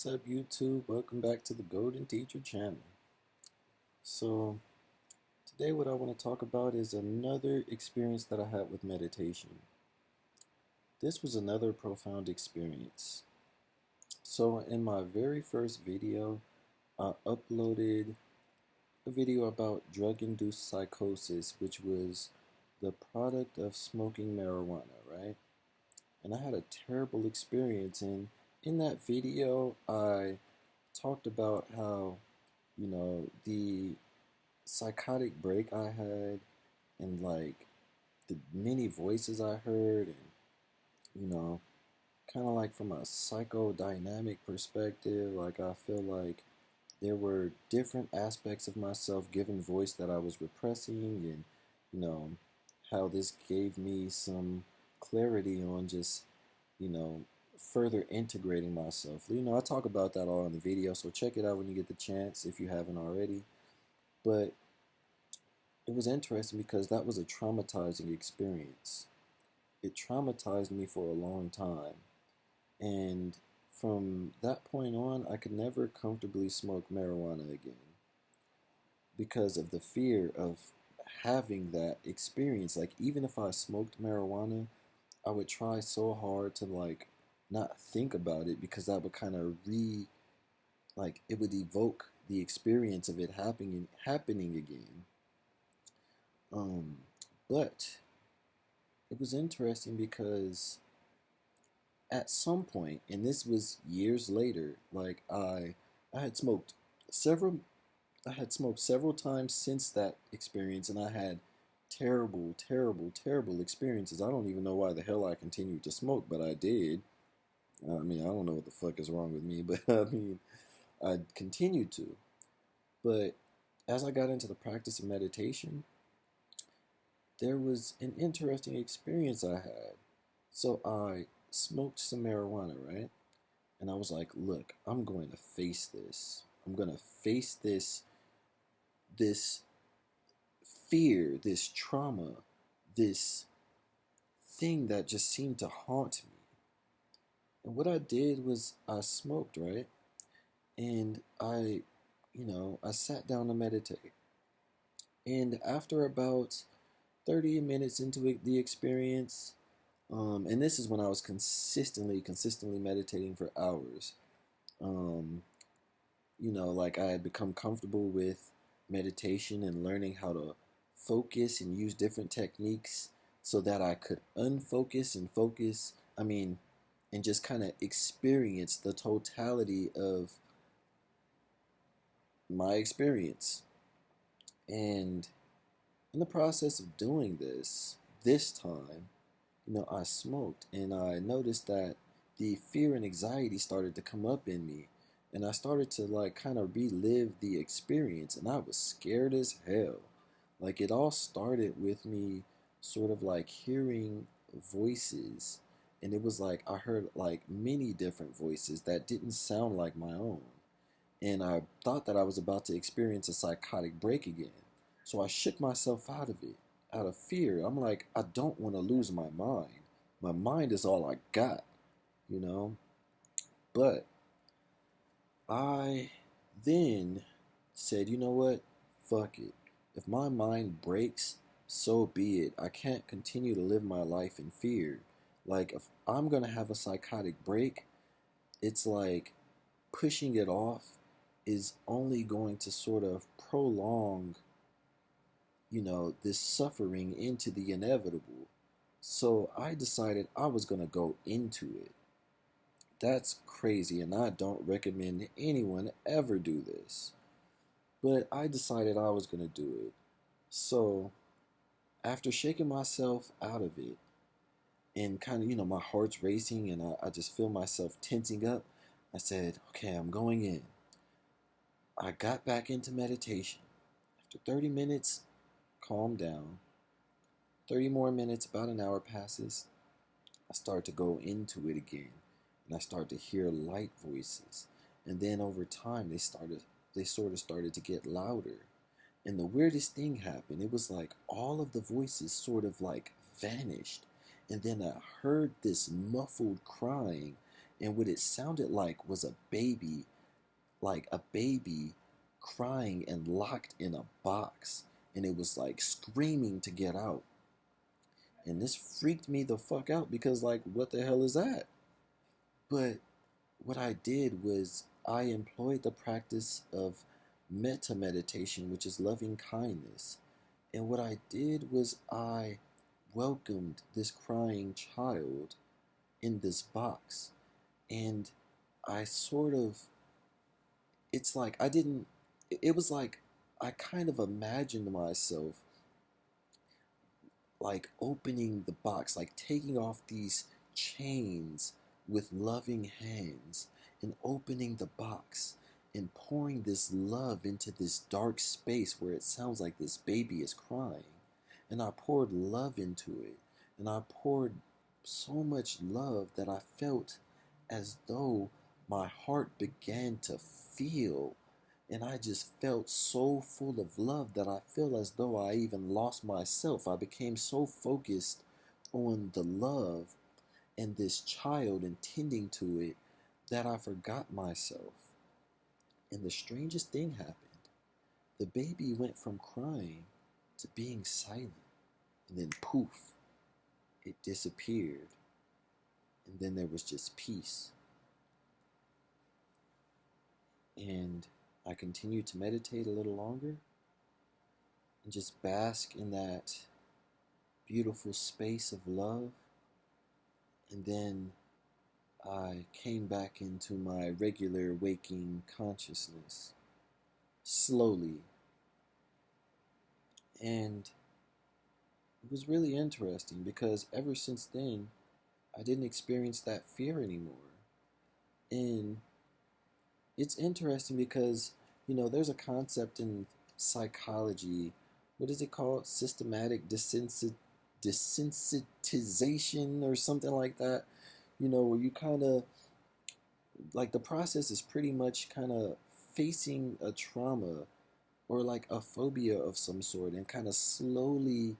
What's up, YouTube? Welcome back to the Golden Teacher channel. So, today what I want to talk about is another experience that I had with meditation. This was another profound experience. So, in my very first video, I uploaded a video about drug-induced psychosis, which was the product of smoking marijuana, right? And I had a terrible experience, and in that video, I talked about how the psychotic break I had and like the many voices I heard and you know kind of like from a psychodynamic perspective, like I feel like there were different aspects of myself given voice that I was repressing, and you know how this gave me some clarity on just you know further integrating myself. I talk about that all in the video, so check it out when you get the chance if you haven't already. But it was interesting because that was a traumatizing experience. It traumatized me for a long time. And from that point on, I could never comfortably smoke marijuana again because of the fear of having that experience. Like, even if I smoked marijuana, I would try so hard to, like, not think about it because that would kind of it would evoke the experience of it happening again. Um, but it was interesting because at some point, and this was years later, like I had smoked several I had smoked several times since that experience, and I had terrible, terrible, terrible experiences. I don't even know why the hell I continued to smoke, but I did. I mean, I don't know what the fuck is wrong with me, but I mean, I continued to. But as I got into the practice of meditation, there was an interesting experience I had. So I smoked some marijuana, right? And I was like, look, I'm going to face this. I'm going to face this fear, this trauma, this thing that just seemed to haunt me. And what I did was I smoked, right? And I sat down to meditate. And after about 30 minutes into the experience, and this is when I was consistently meditating for hours. Um, like I had become comfortable with meditation and learning how to focus and use different techniques so that I could unfocus and focus. I mean, and just kind of experience the totality of my experience. And in the process of doing this time, I smoked and I noticed that the fear and anxiety started to come up in me. And I started to like kind of relive the experience, and I was scared as hell. Like, it all started with me sort of like hearing voices, and it was like I heard like many different voices that didn't sound like my own. And I thought that I was about to experience a psychotic break again. So I shook myself out of it, out of fear. I'm like, I don't want to lose my mind. My mind is all I got, you know? But I then said, you know what? Fuck it. If my mind breaks, so be it. I can't continue to live my life in fear. Like, if I'm going to have a psychotic break, it's like pushing it off is only going to sort of prolong, this suffering into the inevitable. So I decided I was going to go into it. That's crazy, and I don't recommend anyone ever do this. But I decided I was going to do it. So after shaking myself out of it and kind of, my heart's racing and I just feel myself tensing up, I said, okay, I'm going in. I got back into meditation. After 30 minutes, calm down. 30 more minutes, about an hour passes. I start to go into it again, and I start to hear light voices. And then over time, they sort of started to get louder. And the weirdest thing happened. It was like all of the voices sort of like vanished. And then I heard this muffled crying. And what it sounded like was a baby, like a baby crying and locked in a box. And it was like screaming to get out. And this freaked me the fuck out because, like, what the hell is that? But what I did was I employed the practice of metta meditation, which is loving kindness. And what I did was I welcomed this crying child in this box. And I sort of, it's like I didn't, it was like I kind of imagined myself like opening the box, like taking off these chains with loving hands and opening the box and pouring this love into this dark space where it sounds like this baby is crying. And I poured love into it. And I poured so much love that I felt as though my heart began to feel, and I just felt so full of love that I feel as though I even lost myself. I became so focused on the love and this child and tending to it that I forgot myself. And the strangest thing happened. The baby went from crying to being silent. And then poof, it disappeared. And then there was just peace. And I continued to meditate a little longer and just bask in that beautiful space of love. And then I came back into my regular waking consciousness slowly. And it was really interesting because ever since then, I didn't experience that fear anymore. And it's interesting because, there's a concept in psychology. What is it called? Systematic desensitization or something like that. Where you kind of, like, the process is pretty much kind of facing a trauma or like a phobia of some sort and kind of slowly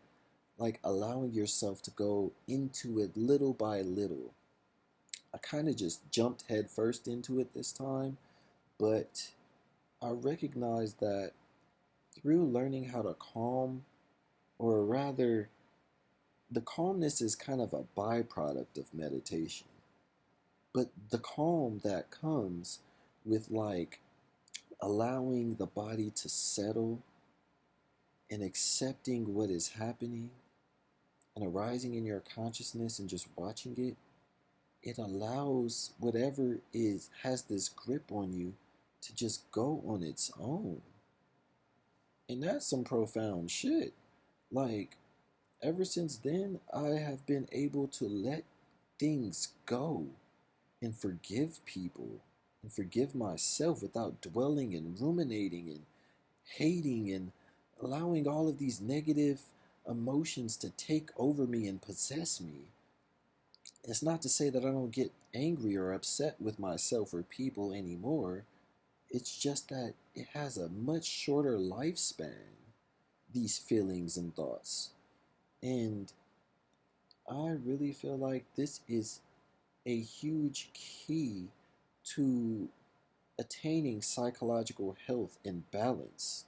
like allowing yourself to go into it little by little. I kind of just jumped headfirst into it this time, but I recognized that through learning how to calm, or rather, the calmness is kind of a byproduct of meditation. But the calm that comes with like allowing the body to settle and accepting what is happening and arising in your consciousness and just watching it, it allows whatever is has this grip on you to just go on its own. And that's some profound shit. Like, ever since then, I have been able to let things go and forgive people and forgive myself without dwelling and ruminating and hating and allowing all of these negative emotions to take over me and possess me. It's not to say that I don't get angry or upset with myself or people anymore. It's just that it has a much shorter lifespan, these feelings and thoughts. And I really feel like this is a huge key to attaining psychological health and balance.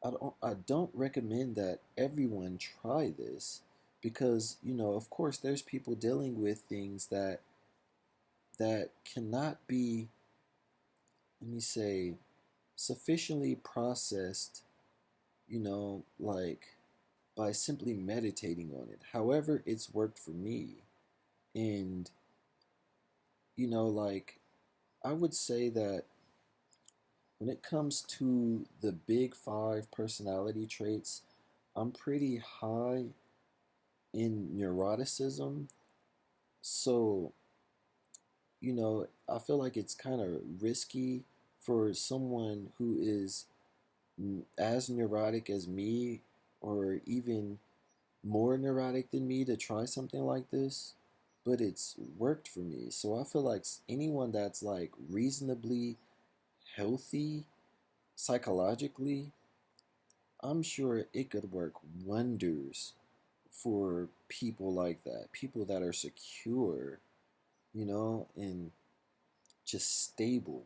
I don't recommend that everyone try this because, of course there's people dealing with things that cannot be, let me say, sufficiently processed, like by simply meditating on it. However, it's worked for me. And, like, I would say that when it comes to the big five personality traits, I'm pretty high in neuroticism. So, I feel like it's kind of risky for someone who is as neurotic as me or even more neurotic than me to try something like this, but it's worked for me. So I feel like anyone that's like reasonably healthy psychologically, I'm sure it could work wonders for people like that, people that are secure and just stable.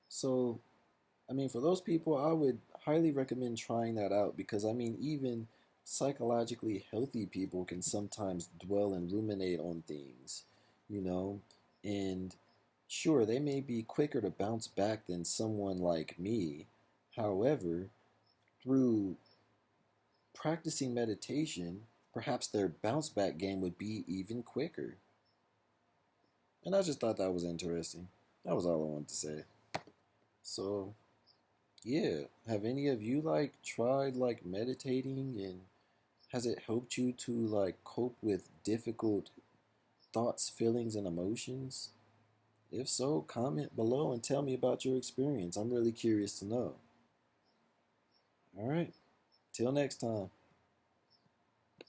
So, I mean, for those people, I would highly recommend trying that out because, I mean, even psychologically healthy people can sometimes dwell and ruminate on things, you know, and sure, they may be quicker to bounce back than someone like me. However, through practicing meditation, perhaps their bounce back game would be even quicker. And I just thought that was interesting. That was all I wanted to say. So, yeah, have any of you like tried like meditating, and has it helped you to like cope with difficult thoughts, feelings, and emotions? If so, comment below and tell me about your experience. I'm really curious to know. All right, till next time.